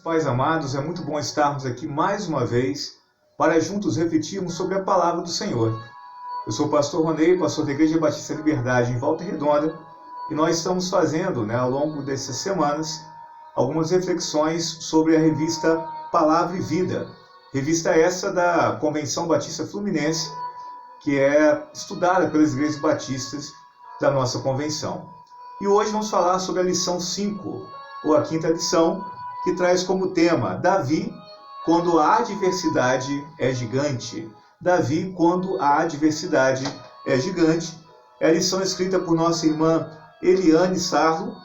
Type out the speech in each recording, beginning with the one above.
Pais amados, é muito bom estarmos aqui mais uma vez para juntos refletirmos sobre a palavra do Senhor. Eu sou o pastor Ronei, pastor da Igreja Batista Liberdade em Volta Redonda, e nós estamos fazendo, ao longo dessas semanas, algumas reflexões sobre a revista Palavra e Vida, revista essa da Convenção Batista Fluminense, que é estudada pelas igrejas batistas da nossa convenção. E hoje vamos falar sobre a lição 5, ou a quinta lição, que traz como tema Davi, quando a adversidade é gigante. Davi, quando a adversidade é gigante. É a lição escrita por nossa irmã Eliane Sarlo,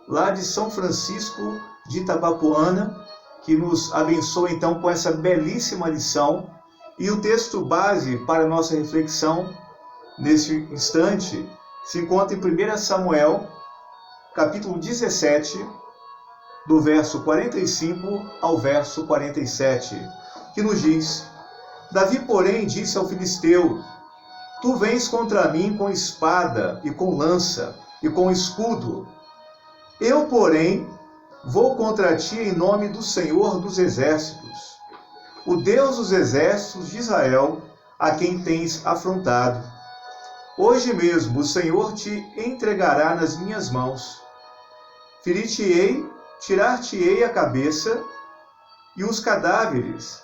lá de São Francisco de Itabapoana, que nos abençoa então com essa belíssima lição. E o texto base para a nossa reflexão nesse instante se encontra em 1 Samuel, capítulo 17, do verso 45 ao verso 47, que nos diz: Davi, porém, disse ao filisteu: Tu vens contra mim com espada e com lança e com escudo. Eu, porém, vou contra ti em nome do Senhor dos Exércitos, o Deus dos exércitos de Israel, a quem tens afrontado. Hoje mesmo o Senhor te entregará nas minhas mãos. Tirar-te-ei a cabeça, e os cadáveres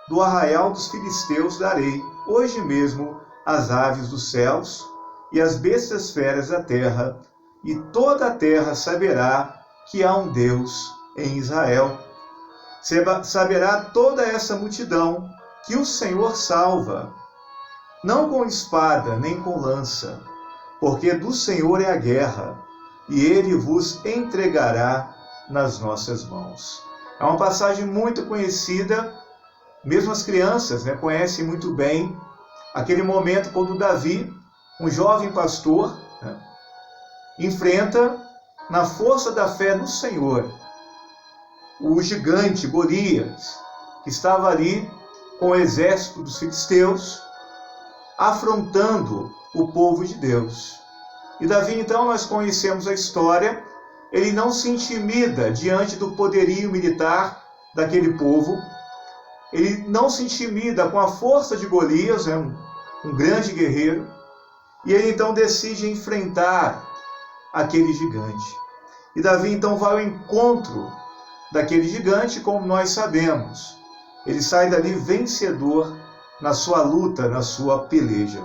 do arraial dos filisteus darei, hoje mesmo, às aves dos céus e às bestas feras da terra, e toda a terra saberá que há um Deus em Israel. Saberá toda essa multidão que o Senhor salva, não com espada nem com lança, porque do Senhor é a guerra, e ele vos entregará nas nossas mãos. É uma passagem muito conhecida, mesmo as crianças conhecem muito bem aquele momento quando Davi, um jovem pastor, enfrenta, na força da fé no Senhor, o gigante Golias, que estava ali com o exército dos filisteus, afrontando o povo de Deus. E Davi, então, nós conhecemos a história, ele não se intimida diante do poderio militar daquele povo, ele não se intimida com a força de Golias, um grande guerreiro, e ele então decide enfrentar aquele gigante. E Davi então vai ao encontro daquele gigante, como nós sabemos. Ele sai dali vencedor na sua luta, na sua peleja.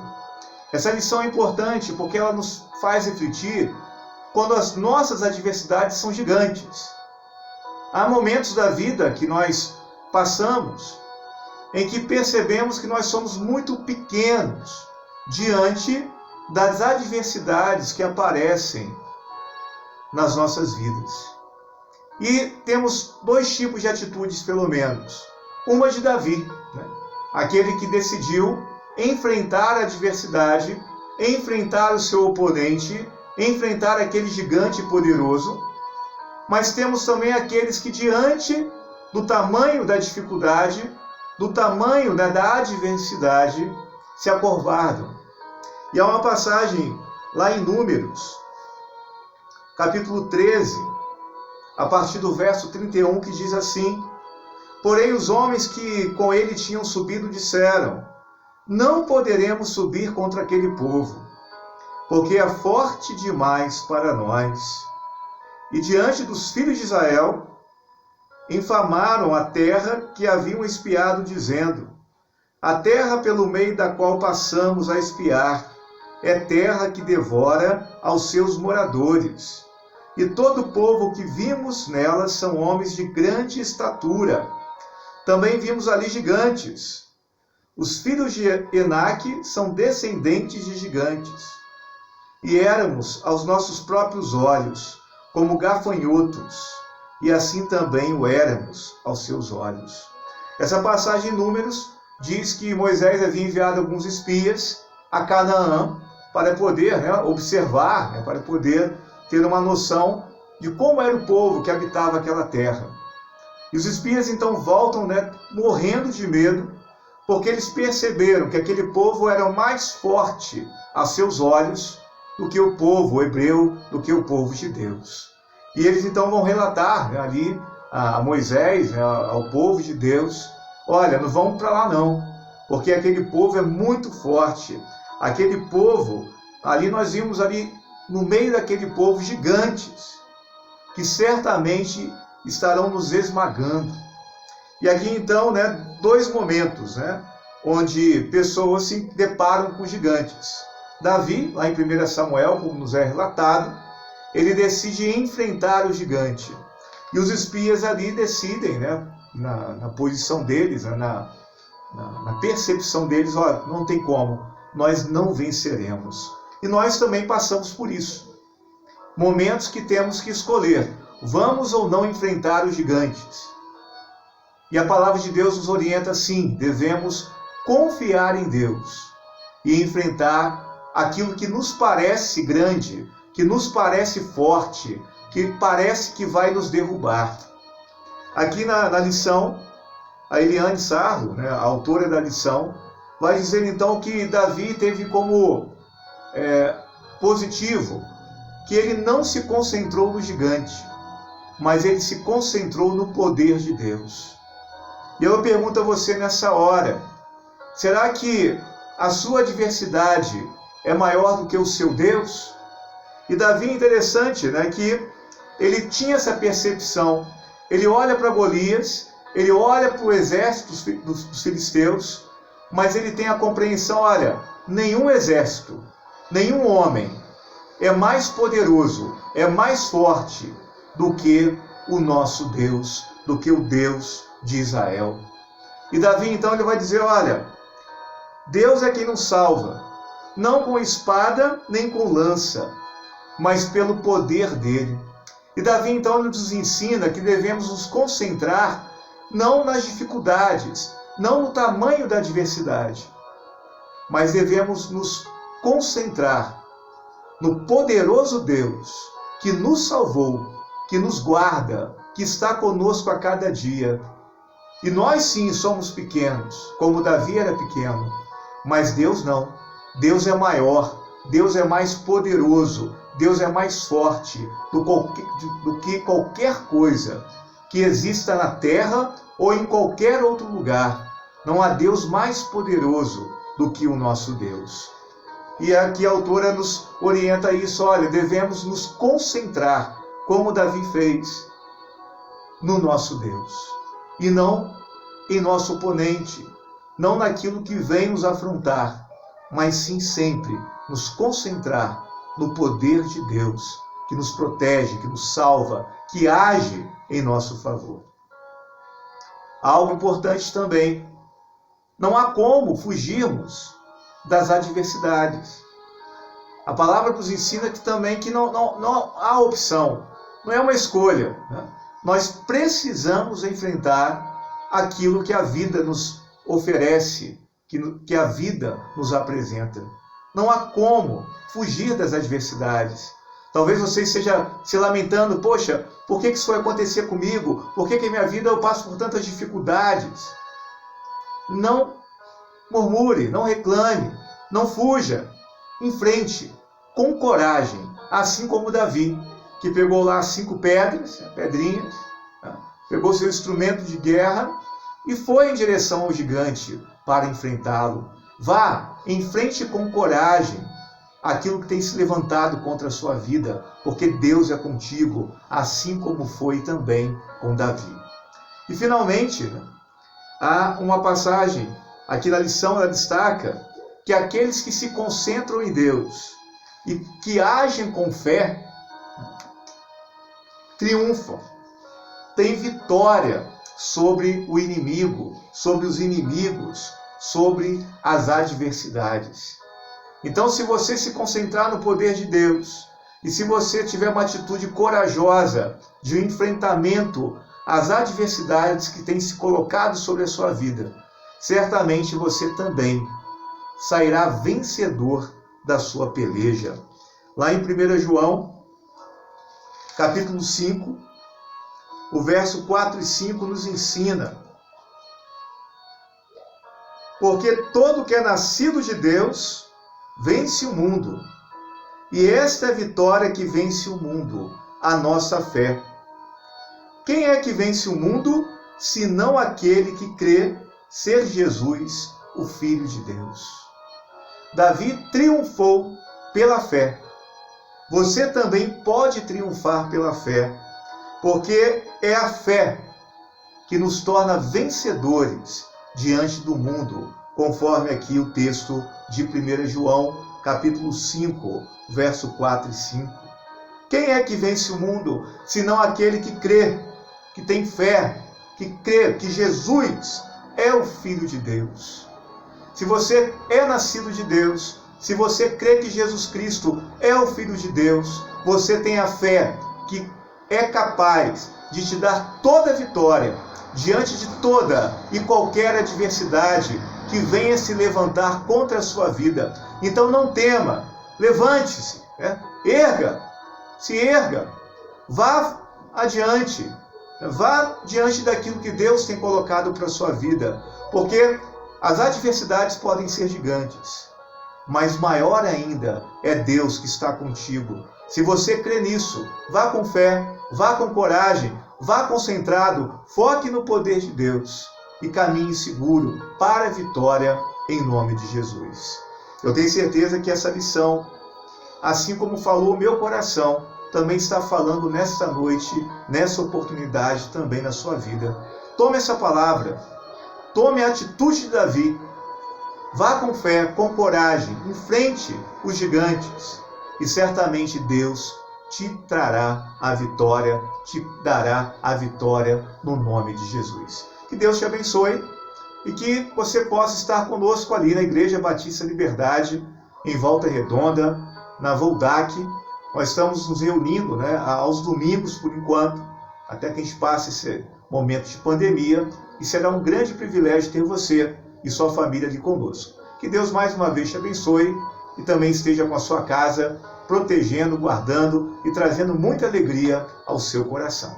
Essa lição é importante porque ela nos faz refletir quando as nossas adversidades são gigantes. Há momentos da vida que nós passamos em que percebemos que nós somos muito pequenos diante das adversidades que aparecem nas nossas vidas. E temos dois tipos de atitudes, pelo menos. Uma de Davi, aquele que decidiu enfrentar a adversidade, enfrentar o seu oponente, enfrentar aquele gigante poderoso. Mas temos também aqueles que, diante do tamanho da dificuldade, do tamanho da adversidade, se acovardam. E há uma passagem lá em Números, capítulo 13, a partir do verso 31, que diz assim: Porém os homens que com ele tinham subido disseram: Não poderemos subir contra aquele povo, porque é forte demais para nós. E diante dos filhos de Israel, infamaram a terra que haviam espiado, dizendo: A terra pelo meio da qual passamos a espiar é terra que devora aos seus moradores. E todo o povo que vimos nela são homens de grande estatura. Também vimos ali gigantes. Os filhos de Enaque são descendentes de gigantes. E éramos aos nossos próprios olhos como gafanhotos, e assim também o éramos aos seus olhos. Essa passagem em Números diz que Moisés havia enviado alguns espias a Canaã para poder observar, para poder ter uma noção de como era o povo que habitava aquela terra. E os espias então voltam morrendo de medo, porque eles perceberam que aquele povo era mais forte a seus olhos do que o povo hebreu, do que o povo de Deus. E eles então vão relatar ali a Moisés, né, ao povo de Deus: olha, não vamos para lá não, porque aquele povo é muito forte. Aquele povo, ali nós vimos ali no meio daquele povo gigantes, que certamente estarão nos esmagando. E aqui então, né, dois momentos, né, onde pessoas se deparam com gigantes. Davi, lá em 1 Samuel, como nos é relatado, ele decide enfrentar o gigante. E os espias ali decidem, né, na posição deles, né, na percepção deles: olha, não tem como, nós não venceremos. E nós também passamos por isso. Momentos que temos que escolher: vamos ou não enfrentar os gigantes? E a palavra de Deus nos orienta assim: devemos confiar em Deus e enfrentar aquilo que nos parece grande, que nos parece forte, que parece que vai nos derrubar. Aqui na lição, a Eliane Sarro, né, a autora da lição, vai dizer então que Davi teve como positivo que ele não se concentrou no gigante, mas ele se concentrou no poder de Deus. E eu pergunto a você nessa hora: será que a sua adversidade é maior do que o seu Deus? E Davi, interessante, né, que ele tinha essa percepção. Ele olha para Golias, ele olha para o exército dos filisteus, mas ele tem a compreensão: olha, nenhum exército, nenhum homem é mais poderoso, é mais forte do que o nosso Deus, do que o Deus de Israel. E Davi então ele vai dizer: olha, Deus é quem nos salva, não com espada nem com lança, mas pelo poder dele. E Davi então nos ensina que devemos nos concentrar não nas dificuldades, não no tamanho da adversidade, mas devemos nos concentrar no poderoso Deus que nos salvou, que nos guarda, que está conosco a cada dia. E nós sim somos pequenos, como Davi era pequeno, mas Deus não. Deus é maior, Deus é mais poderoso, Deus é mais forte do que qualquer coisa que exista na terra ou em qualquer outro lugar. Não há Deus mais poderoso do que o nosso Deus. E aqui a autora nos orienta a isso: olha, devemos nos concentrar, como Davi fez, no nosso Deus, e não em nosso oponente, não naquilo que vem nos afrontar, mas sim sempre nos concentrar no poder de Deus, que nos protege, que nos salva, que age em nosso favor. Algo importante também: não há como fugirmos das adversidades. A palavra nos ensina que também que não há opção, não é uma escolha, né? Nós precisamos enfrentar aquilo que a vida nos oferece, que a vida nos apresenta. Não há como fugir das adversidades. Talvez você esteja se lamentando: poxa, por que isso foi acontecer comigo? Por que em minha vida eu passo por tantas dificuldades? Não murmure, não reclame, não fuja. Enfrente, com coragem, assim como Davi, que pegou lá 5 pedrinhas, pegou seu instrumento de guerra e foi em direção ao gigante para enfrentá-lo. Vá, enfrente com coragem aquilo que tem se levantado contra a sua vida, porque Deus é contigo, assim como foi também com Davi. E finalmente, há uma passagem, aqui na lição ela destaca que aqueles que se concentram em Deus e que agem com fé, triunfam, têm vitória sobre o inimigo, sobre os inimigos, sobre as adversidades. Então, se você se concentrar no poder de Deus, e se você tiver uma atitude corajosa de enfrentamento às adversidades que têm se colocado sobre a sua vida, certamente você também sairá vencedor da sua peleja. Lá em 1 João, capítulo 5, o verso 4 e 5 nos ensina: porque todo que é nascido de Deus vence o mundo, e esta é a vitória que vence o mundo, a nossa fé. Quem é que vence o mundo, senão aquele que crê ser Jesus, o Filho de Deus? Davi triunfou pela fé. Você também pode triunfar pela fé, porque é a fé que nos torna vencedores diante do mundo, conforme aqui o texto de 1 João, capítulo 5, verso 4 e 5. Quem é que vence o mundo, senão aquele que crê, que tem fé, que crê que Jesus é o Filho de Deus? Se você é nascido de Deus, se você crê que Jesus Cristo é o Filho de Deus, você tem a fé que é capaz de te dar toda a vitória diante de toda e qualquer adversidade que venha se levantar contra a sua vida. Então não tema, levante-se, se erga, vá adiante, vá diante daquilo que Deus tem colocado para a sua vida, porque as adversidades podem ser gigantes, mas maior ainda é Deus que está contigo. Se você crê nisso, vá com fé, vá com coragem, vá concentrado, foque no poder de Deus e caminhe seguro para a vitória em nome de Jesus. Eu tenho certeza que essa lição, assim como falou o meu coração, também está falando nesta noite, nessa oportunidade também na sua vida. Tome essa palavra, tome a atitude de Davi, vá com fé, com coragem, enfrente os gigantes e certamente Deus te trará a vitória, te dará a vitória no nome de Jesus. Que Deus te abençoe e que você possa estar conosco ali na Igreja Batista Liberdade, em Volta Redonda, na Voldac. Nós estamos nos reunindo aos domingos, por enquanto, até que a gente passe esse momento de pandemia, e será um grande privilégio ter você e sua família ali conosco. Que Deus mais uma vez te abençoe e também esteja com a sua casa, protegendo, guardando e trazendo muita alegria ao seu coração.